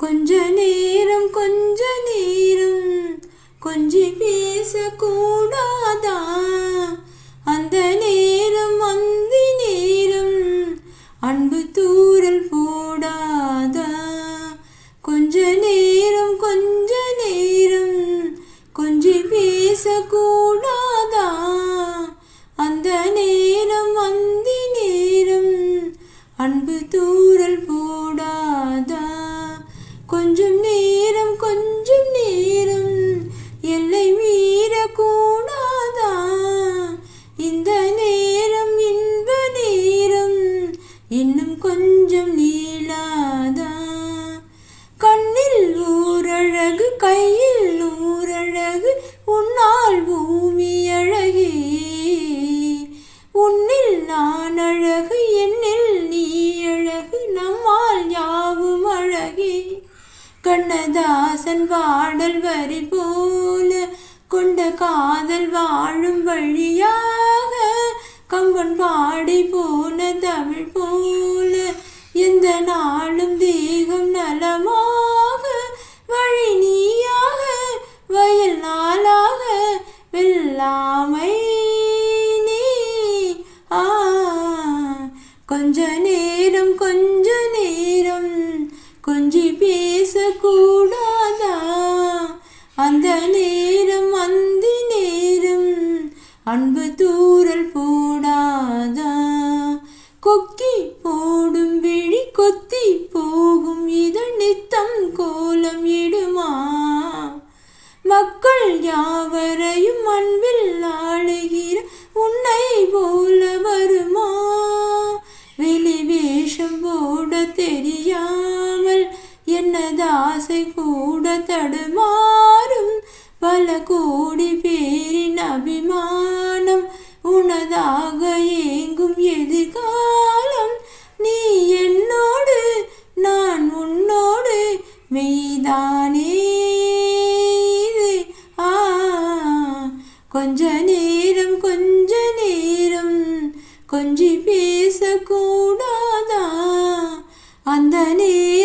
கொஞ்ச நேரம் கொஞ்சி பேசக்கூடாதா? அந்த நேரம் அந்தி நேரம் அன்பு தூறல் போடாதா? கொஞ்ச நேரம் கொஞ்சி பேசக்கூடாதா? அந்த நேரம் அந்தி நேரம் அன்பு தூறல் போடாதா? கொஞ்சம் நேரம் எல்லை மீறக்கூடாதா? இந்த நேரம் இன்ப நேரம் இன்னும் கொஞ்சம் நீளாதா? கண்ணில் ஊரழகு கையில் ஊரழகு உன்னால் பூமி அழகே, உன்னில் நான் அழகு என்னில் நீ அழகு நம்மால் யாவும் அழகே. கண்ணதாசன் பாடல் வரி போல கொண்ட காதல் வாழும் வழியாக, கம்பன் பாடி போன தமிழ் போல எந்த நாளும் தேகம் நலமாக, வழி நீயாக வயல் நாளாக வெல்லாமை நீ. கொஞ்ச நேரம் கொஞ்சி பேசக்கூடாதா? அந்த நேரம் அந்தி நேரம் அன்பு தூறல் போடாதா? கொக்கி போடும் விழி கொத்தி போகும் இதழ் நித்தம் கோலம் இடுமா? மக்கள் யாவரையும் அன்பில் ஆளுகிற உன்னை போல வருமா? வெளி வேஷம் போட தெரியாமல் என்னதாசை கூட தடுமாறும், பல கோடி பேரின் அபிமானம் உனதாக ஏங்கும் எதிர்காலம். நீ என்னோடு நான் உன்னோடு மெய்தானே இது. கொஞ்ச நேரம் கொஞ்சி பேசக்கூடாதா? அந்த நேரம்